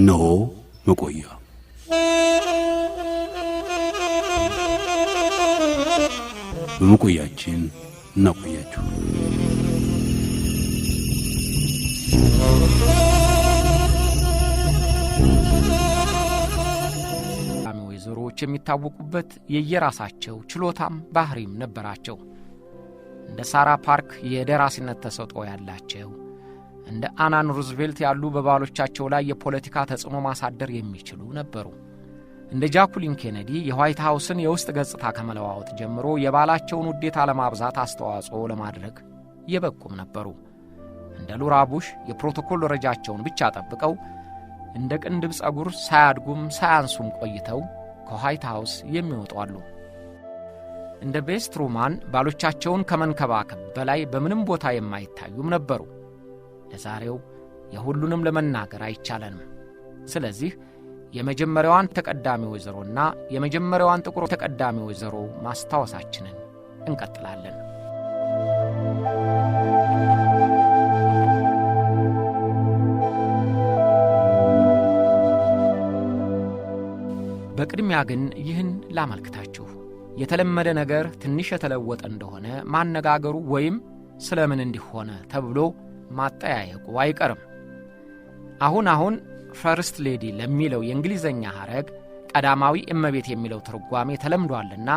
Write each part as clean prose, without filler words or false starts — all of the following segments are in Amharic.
ነው መቆያ በመቆያችን እናቆያችሁ። ወይዘሮዎች የሚታወቁበት የየራሳቸው ችሎታም ባህሪም ነበራቸው። እንደ ሳራ ፓርክ የደራሲነት ተሰጥኦ ያላቸው፣ እንደ አናን ሩዝቬልት ያሉ በባሎቻቸው ላይ የፖለቲካ ተጽዕኖ ማሳደር የሚችሉ ነበሩ። እንደ ጃኩሊን ኬኔዲ የዋይት ሃውስን የውስጥ ገጽታ ከመለዋወጥ ጀምሮ የባላቸውን ውዴታ ለማብዛት አስተዋጽኦ ለማድረግ የበቁም ነበሩ። እንደ ሉራ ቡሽ የፕሮቶኮል ደረጃቸውን ብቻ ጠብቀው እንደ ቅንድብ ጸጉር ሳያድጉም ሳያንሱም ቆይተው ከዋይት ሃውስ የሚወጡ አሉ። እንደ ቤስ ትሩማን ባሎቻቸውን ከመንከባከብ በላይ በምንም ቦታ የማይታዩም ነበሩ። ለዛሬው የሁሉንም ለመናገር አይቻለንም። ስለዚህ የመጀመሪያዋን ተቀዳሚ ወይዘሮና የመጀመሪያዋን ጥቁር ተቀዳሚ ወይዘሮ ማስታወሳችንን እንቀጥላለን። በቅድሚያ ግን ይህን ላመልክታችሁ። የተለመደ ነገር ትንሽ የተለወጠ እንደሆነ ማነጋገሩ ወይም ስለምን እንዲሆነ ተብሎ ማጠያየቁ አይቀርም። አሁን ፈርስት ሌዲ ለሚለው የእንግሊዘኛ ሐረግ ቀዳማዊ እመቤት የሚለው ትርጓሜ ተለምዷልና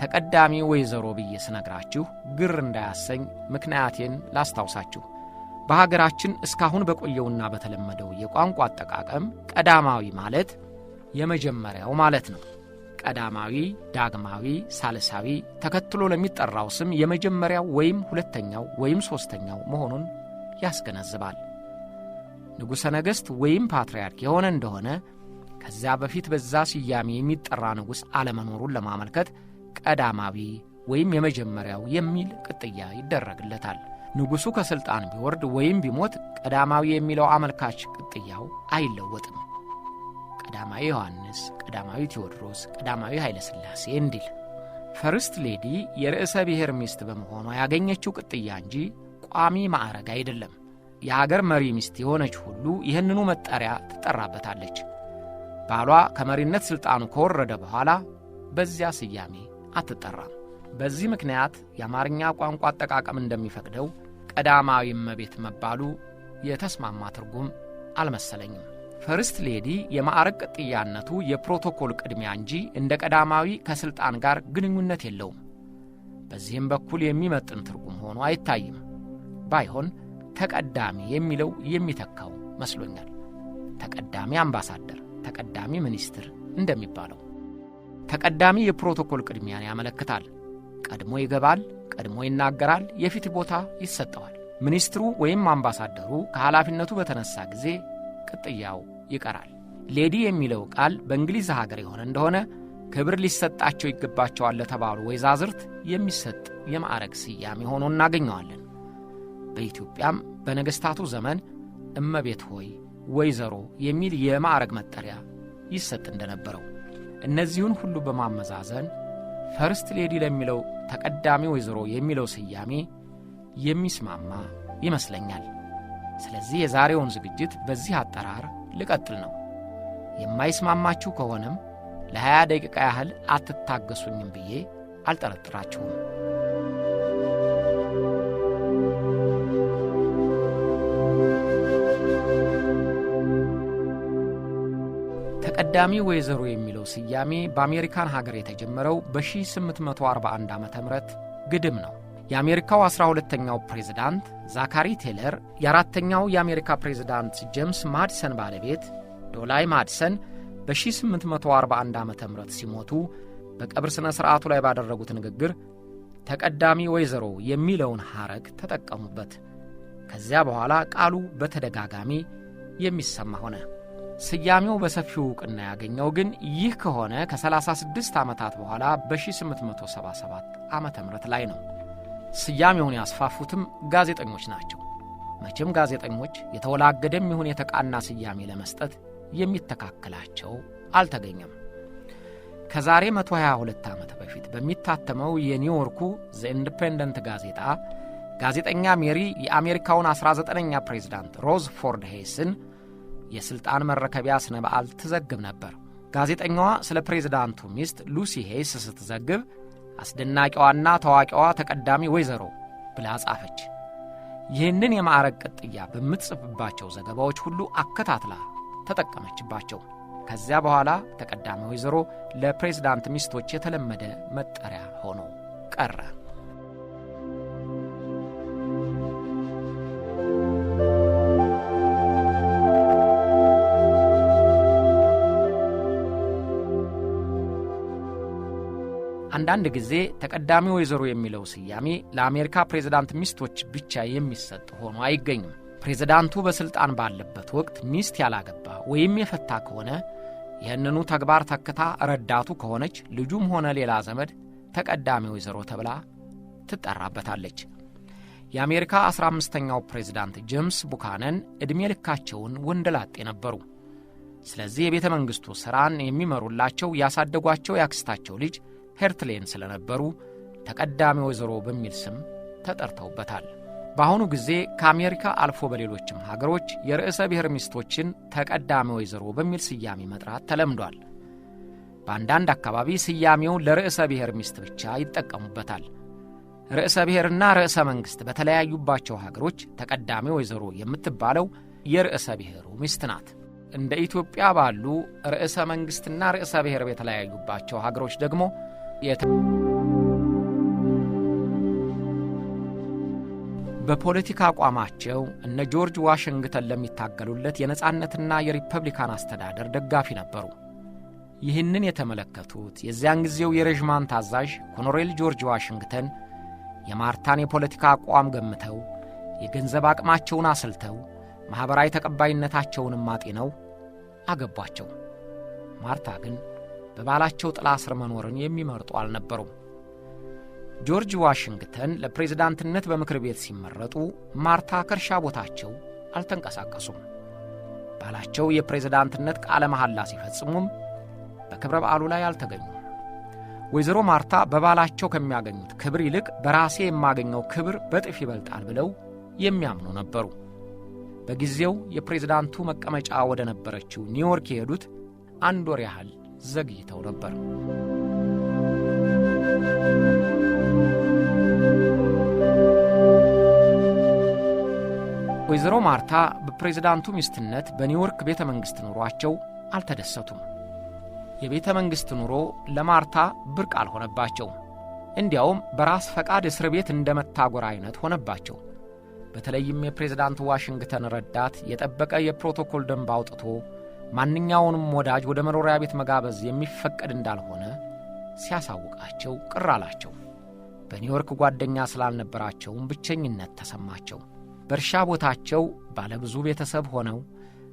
ተቀዳሚ ወይዘሮ ብዬ ስነግራችሁ ግር እንዳያሰኝ ምክንያቴን ላስታውሳችሁ። በሀገራችን እስካሁን በቆየውና በተለመደው የቋንቋ አጠቃቀም ቀዳማዊ ማለት የመጀመሪያው ማለት ነው። ቀዳማዊ፣ ዳግማዊ፣ ሳልሳዊ ተከትሎ ለሚጠራው ስም የመጀመሪያው ወይም ሁለተኛው ወይም ሶስተኛው መሆኑን ያስገነዝባል። ንጉሠ ነገሥት ወይም ፓትርያርክ የሆነ እንደሆነ ከዚያ በፊት በዛ ስያሜ የሚጠራ ንጉሥ አለመኖሩን ለማመልከት ቀዳማዊ ወይም የመጀመሪያው የሚል ቅጥያ ይደረግለታል። ንጉሡ ከሥልጣን ቢወርድ ወይም ቢሞት ቀዳማዊ የሚለው አመልካች ቅጥያው አይለወጥም። ቀዳማዊ ዮሐንስ፣ ቀዳማዊ ቴዎድሮስ፣ ቀዳማዊ ኃይለ ሥላሴ እንዲል። ፈርስት ሌዲ የርዕሰ ብሔር ሚስት በመሆኗ ያገኘችው ቅጥያ እንጂ ቋሚ ማዕረግ አይደለም። የሀገር መሪ ሚስት የሆነች ሁሉ ይህንኑ መጠሪያ ትጠራበታለች። ባሏ ከመሪነት ሥልጣኑ ከወረደ በኋላ በዚያ ስያሜ አትጠራም። በዚህ ምክንያት የአማርኛ ቋንቋ አጠቃቀም እንደሚፈቅደው ቀዳማዊ እመቤት መባሉ የተስማማ ትርጉም አልመሰለኝም። ፈርስት ሌዲ የማዕረግ ቅጥያነቱ የፕሮቶኮል ቅድሚያ እንጂ እንደ ቀዳማዊ ከሥልጣን ጋር ግንኙነት የለውም። በዚህም በኩል የሚመጥን ትርጉም ሆኖ አይታይም። ባይሆን ተቀዳሚ የሚለው የሚተካው መስሎኛል። ተቀዳሚ አምባሳደር፣ ተቀዳሚ ሚኒስትር እንደሚባለው። ተቀዳሚ የፕሮቶኮል ቅድሚያን ያመለክታል። ቀድሞ ይገባል፣ ቀድሞ ይናገራል፣ የፊት ቦታ ይሰጠዋል። ሚኒስትሩ ወይም አምባሳደሩ ከኃላፊነቱ በተነሳ ጊዜ ቅጥያው ይቀራል። ሌዲ የሚለው ቃል በእንግሊዝ ሀገር የሆነ እንደሆነ ክብር ሊሰጣቸው ይገባቸዋል ለተባሉ ወይዛዝርት የሚሰጥ የማዕረግ ስያሜ ሆኖ እናገኘዋለን። በኢትዮጵያም በነገሥታቱ ዘመን እመቤት ሆይ፣ ወይዘሮ የሚል የማዕረግ መጠሪያ ይሰጥ እንደነበረው እነዚሁን ሁሉ በማመዛዘን ፈርስት ሌዲ ለሚለው ተቀዳሚ ወይዘሮ የሚለው ስያሜ የሚስማማ ይመስለኛል። ስለዚህ የዛሬውን ዝግጅት በዚህ አጠራር ልቀጥል ነው። የማይስማማችሁ ከሆነም ለ20 ደቂቃ ያህል አትታገሱኝም ብዬ አልጠረጥራችሁም። ተቀዳሚ ወይዘሮ የሚለው ስያሜ በአሜሪካን ሀገር የተጀመረው በ1841 ዓመተ ምህረት ግድም ነው። የአሜሪካው 12ኛው ፕሬዝዳንት ዛካሪ ቴለር የአራተኛው የአሜሪካ ፕሬዝዳንት ጄምስ ማዲሰን ባለቤት ዶላይ ማዲሰን በ1841 ዓመተ ምህረት ሲሞቱ በቀብር ሥነ ሥርዓቱ ላይ ባደረጉት ንግግር ተቀዳሚ ወይዘሮ የሚለውን ሐረግ ተጠቀሙበት። ከዚያ በኋላ ቃሉ በተደጋጋሚ የሚሰማ ሆነ። ስያሜው በሰፊው ዕውቅና ያገኘው ግን ይህ ከሆነ ከ36 ዓመታት በኋላ በ1877 ዓመተ ምህረት ላይ ነው። ስያሜውን ያስፋፉትም ጋዜጠኞች ናቸው። መቼም ጋዜጠኞች የተወላገደም ይሁን የተቃና ስያሜ ለመስጠት የሚተካከላቸው አልተገኘም። ከዛሬ 122 ዓመት በፊት በሚታተመው የኒውዮርኩ ዘ ኢንዲፔንደንት ጋዜጣ ጋዜጠኛ ሜሪ የአሜሪካውን 19ኛ ፕሬዝዳንት ሮዝፎርድ ሄይስን የሥልጣን መረከቢያ ስነ በዓል ትዘግብ ነበር። ጋዜጠኛዋ ስለ ፕሬዝዳንቱ ሚስት ሉሲ ሄይስ ስትዘግብ አስደናቂዋና ታዋቂዋ ተቀዳሚ ወይዘሮ ብላ ጻፈች። ይህንን የማዕረግ ቅጥያ በምትጽፍባቸው ዘገባዎች ሁሉ አከታትላ ተጠቀመችባቸው። ከዚያ በኋላ ተቀዳሚ ወይዘሮ ለፕሬዝዳንት ሚስቶች የተለመደ መጠሪያ ሆኖ ቀረ። አንዳንድ ጊዜ ተቀዳሚ ወይዘሮ የሚለው ስያሜ ለአሜሪካ ፕሬዝዳንት ሚስቶች ብቻ የሚሰጥ ሆኖ አይገኝም። ፕሬዝዳንቱ በስልጣን ባለበት ወቅት ሚስት ያላገባ ወይም የፈታ ከሆነ ይህንኑ ተግባር ተክታ ረዳቱ ከሆነች ልጁም ሆነ ሌላ ዘመድ ተቀዳሚ ወይዘሮ ተብላ ትጠራበታለች። የአሜሪካ 15ኛው ፕሬዝዳንት ጄምስ ቡካነን ዕድሜ ልካቸውን ወንደላጤ ነበሩ። ስለዚህ የቤተ መንግሥቱ ሥራን የሚመሩላቸው ያሳደጓቸው ያክስታቸው ልጅ ሄርትሌን ስለነበሩ ተቀዳሚ ወይዘሮ በሚል ስም ተጠርተውበታል። በአሁኑ ጊዜ ከአሜሪካ አልፎ በሌሎችም ሀገሮች የርዕሰ ብሔር ሚስቶችን ተቀዳሚ ወይዘሮ በሚል ስያሜ መጥራት ተለምዷል። በአንዳንድ አካባቢ ስያሜውን ለርዕሰ ብሔር ሚስት ብቻ ይጠቀሙበታል። ርዕሰ ብሔርና ርዕሰ መንግሥት በተለያዩባቸው ሀገሮች ተቀዳሚ ወይዘሮ የምትባለው የርዕሰ ብሔሩ ሚስት ናት። እንደ ኢትዮጵያ ባሉ ርዕሰ መንግሥትና ርዕሰ ብሔር በተለያዩባቸው ሀገሮች ደግሞ በፖለቲካ አቋማቸው እነ ጆርጅ ዋሽንግተን ለሚታገሉለት የነጻነትና የሪፐብሊካን አስተዳደር ደጋፊ ነበሩ። ይህንን የተመለከቱት የዚያን ጊዜው የሬዥማንት አዛዥ ኮሎኔል ጆርጅ ዋሽንግተን የማርታን የፖለቲካ አቋም ገምተው የገንዘብ አቅማቸውን አስልተው ማኅበራዊ ተቀባይነታቸውንም አጤነው አገቧቸው። ማርታ ግን በባላቸው ጥላ ስር መኖርን የሚመርጡ አልነበሩም። ጆርጅ ዋሽንግተን ለፕሬዝዳንትነት በምክር ቤት ሲመረጡ ማርታ ከእርሻ ቦታቸው አልተንቀሳቀሱም። ባላቸው የፕሬዝዳንትነት ቃለ መሐላ ሲፈጽሙም በክብረ በዓሉ ላይ አልተገኙም። ወይዘሮ ማርታ በባላቸው ከሚያገኙት ክብር ይልቅ በራሴ የማገኘው ክብር በጥፍ ይበልጣል ብለው የሚያምኑ ነበሩ። በጊዜው የፕሬዝዳንቱ መቀመጫ ወደ ነበረችው ኒውዮርክ የሄዱት 1 ወር ያህል ዘግይተው ነበር። ወይዘሮ ማርታ በፕሬዝዳንቱ ሚስትነት በኒውዮርክ ቤተ መንግሥት ኑሯቸው አልተደሰቱም። የቤተ መንግሥት ኑሮ ለማርታ ብርቅ አልሆነባቸው። እንዲያውም በራስ ፈቃድ እስር ቤት እንደመታጎር አይነት ሆነባቸው። በተለይም የፕሬዝዳንቱ ዋሽንግተን ረዳት የጠበቀ የፕሮቶኮል ደንብ አውጥቶ ማንኛውንም ወዳጅ ወደ መኖሪያ ቤት መጋበዝ የሚፈቀድ እንዳልሆነ ሲያሳውቃቸው ቅር አላቸው። በኒውዮርክ ጓደኛ ስላልነበራቸውም ብቸኝነት ተሰማቸው። በእርሻ ቦታቸው ባለብዙ ቤተሰብ ሆነው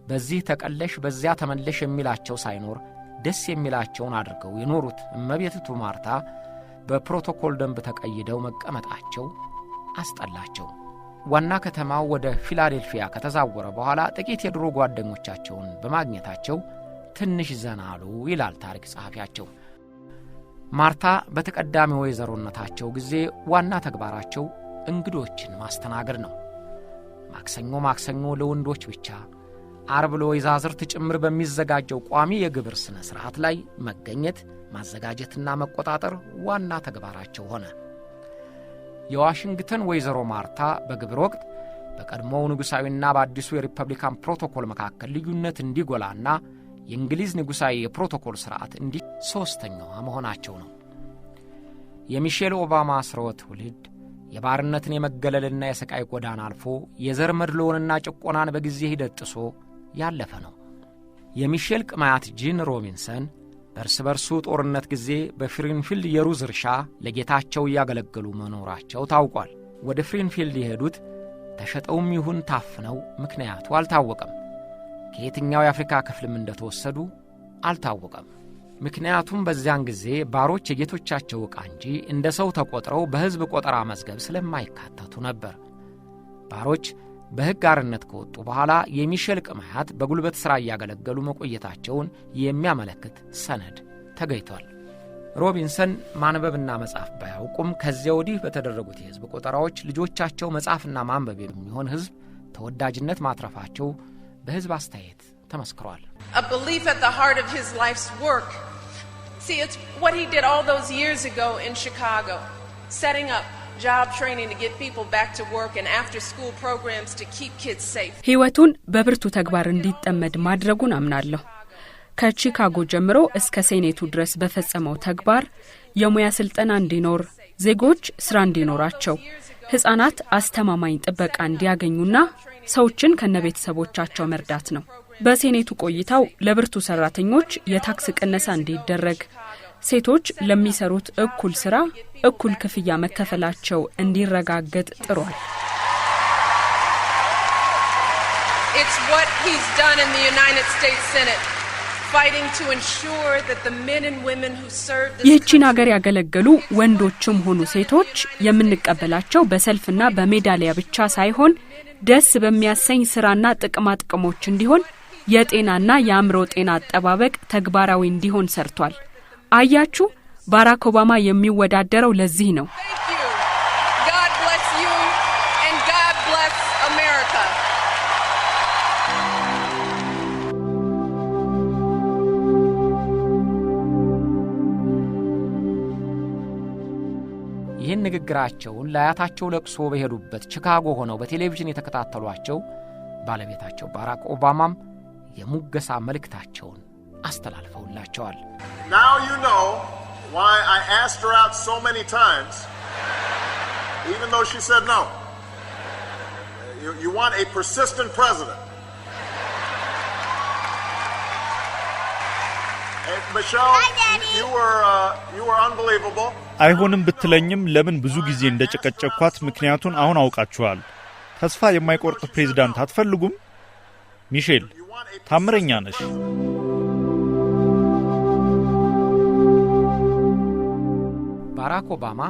በዚህ ተቀለሽ በዚያ ተመለሽ የሚላቸው ሳይኖር ደስ የሚላቸውን አድርገው የኖሩት እመቤትቱ ማርታ በፕሮቶኮል ደንብ ተቀይደው መቀመጣቸው አስጠላቸው። ዋና ከተማው ወደ ፊላዴልፊያ ከተዛወረ በኋላ ጥቂት የድሮ ጓደኞቻቸውን በማግኘታቸው ትንሽ ዘና አሉ ይላል ታሪክ ጸሐፊያቸው። ማርታ በተቀዳሚ ወይዘሮነታቸው ጊዜ ዋና ተግባራቸው እንግዶችን ማስተናገድ ነው። ማክሰኞ ለወንዶች ብቻ፣ ዓርብ ለወይዛዝርት ጭምር በሚዘጋጀው ቋሚ የግብር ሥነ ሥርዓት ላይ መገኘት፣ ማዘጋጀትና መቆጣጠር ዋና ተግባራቸው ሆነ። የዋሽንግተን ወይዘሮ ማርታ በግብር ወቅት በቀድሞው ንጉሣዊና በአዲሱ የሪፐብሊካን ፕሮቶኮል መካከል ልዩነት እንዲጎላና የእንግሊዝ ንጉሣዊ የፕሮቶኮል ሥርዓት ሦስተኛዋ መሆናቸው ነው። የሚሼል ኦባማ ሥርወ ትውልድ የባርነትን የመገለልና የሰቃይ ጎዳና አልፎ የዘር መድሎንና ጭቆናን በጊዜ ሂደት ጥሶ ያለፈ ነው። የሚሼል ቅማያት ጂን ሮቢንሰን በእርስ በርሱ ጦርነት ጊዜ በፍሪንፊልድ የሩዝ እርሻ ለጌታቸው እያገለገሉ መኖራቸው ታውቋል። ወደ ፍሪንፊልድ የሄዱት ተሸጠውም ይሁን ታፍነው ምክንያቱ አልታወቀም። ከየትኛው የአፍሪካ ክፍልም እንደተወሰዱ አልታወቀም። ምክንያቱም በዚያን ጊዜ ባሮች የጌቶቻቸው ዕቃ እንጂ እንደ ሰው ተቆጥረው በሕዝብ ቆጠራ መዝገብ ስለማይካተቱ ነበር። ባሮች በሕግ አርነት ከወጡ በኋላ የሚሼል ቅማያት በጉልበት ሥራ እያገለገሉ መቆየታቸውን የሚያመለክት ሰነድ ተገኝቷል። ሮቢንሰን ማንበብና መጻፍ ባያውቁም ከዚያ ወዲህ በተደረጉት የሕዝብ ቆጠራዎች ልጆቻቸው መጻፍና ማንበብ የሚሆን ሕዝብ ተወዳጅነት ማትረፋቸው በሕዝብ አስተያየት ተመስክሯል። A belief at the heart of his life's work. See, it's what he did all those years ago in Chicago, setting up job training to get people back to work and after school programs to keep kids safe. ሕይወቱን በብርቱ ተግባር እንዲጠመድ ማድረጉን አምናለሁ። ከቺካጎ ጀምሮ እስከ ሴኔቱ ድረስ በፈጸመው ተግባር የሙያ ስልጠና እንዲኖር፣ ዜጎች ስራ እንዲኖራቸው፣ ህፃናት አስተማማኝ ጥበቃ እንዲያገኙና ሰዎችን ከነቤተሰቦቻቸው መርዳት ነው። በሴኔቱ ቆይታው ለብርቱ ሰራተኞች የታክስ ቅነሳ እንዲደረግ፣ ሴቶች ለሚሰሩት እኩል ስራ እኩል ክፍያ መከፈላቸው እንዲረጋገጥ ጥሯል። It's what he's done in the United States Senate, fighting to ensure that the men and women who serve this ይህችን ሀገር ያገለገሉ ወንዶችም ሆኑ ሴቶች የምንቀበላቸው በሰልፍና በሜዳሊያ ብቻ ሳይሆን ደስ በሚያሰኝ ስራና ጥቅሞች እንዲሆን የጤናና የአእምሮ ጤና አጠባበቅ ተግባራዊ እንዲሆን ሰርቷል። አያችሁ ባራክ ኦባማ የሚወዳደረው ለዚህ ነው። God bless you and God bless America. ይህን ንግግራቸውን ለአያታቸው ለቅሶ በሄዱበት ቺካጎ ሆነው በቴሌቪዥን የተከታተሏቸው ባለቤታቸው ባራክ ኦባማም የሙገሳ መልእክታቸውን አስተላልፈውላቸዋል። Now you know why I asked her out so many times, even though she said no. You want a persistent president. Hey, Michelle, you were unbelievable. አይሆንም ብትለኝም ለምን ብዙ ጊዜ እንደጨቀጨኳት ምክንያቱን አሁን አውቃችኋል። ተስፋ የማይቆርጥ ፕሬዝዳንት አትፈልጉም? ሚሼል ታምረኛ ነሽ። ባራክ ኦባማ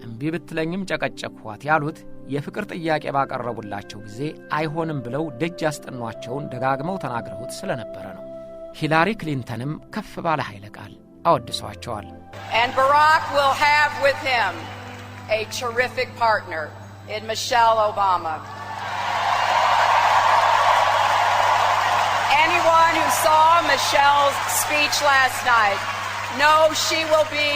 እምቢ ብትለኝም ጨቀጨኳት ያሉት የፍቅር ጥያቄ ባቀረቡላቸው ጊዜ አይሆንም ብለው ደጅ ያስጠኗቸውን ደጋግመው ተናግረውት ስለነበረ ነው። ሂላሪ ክሊንተንም ከፍ ባለ ኃይለ ቃል አወድሷቸዋል። And Barack will have with him a terrific partner in Michelle Obama. Anyone who saw Michelle's speech last night knows she will be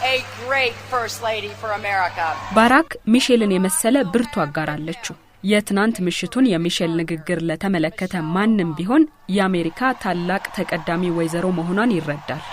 a great First Lady for America. ባራክ ሚሼልን የመሰለ ብርቱ አጋር አለችው። የትናንት ምሽቱን የሚሼል ንግግር ለተመለከተ ማንም ቢሆን የአሜሪካ ታላቅ ተቀዳሚ ወይዘሮ መሆኗን ይረዳል።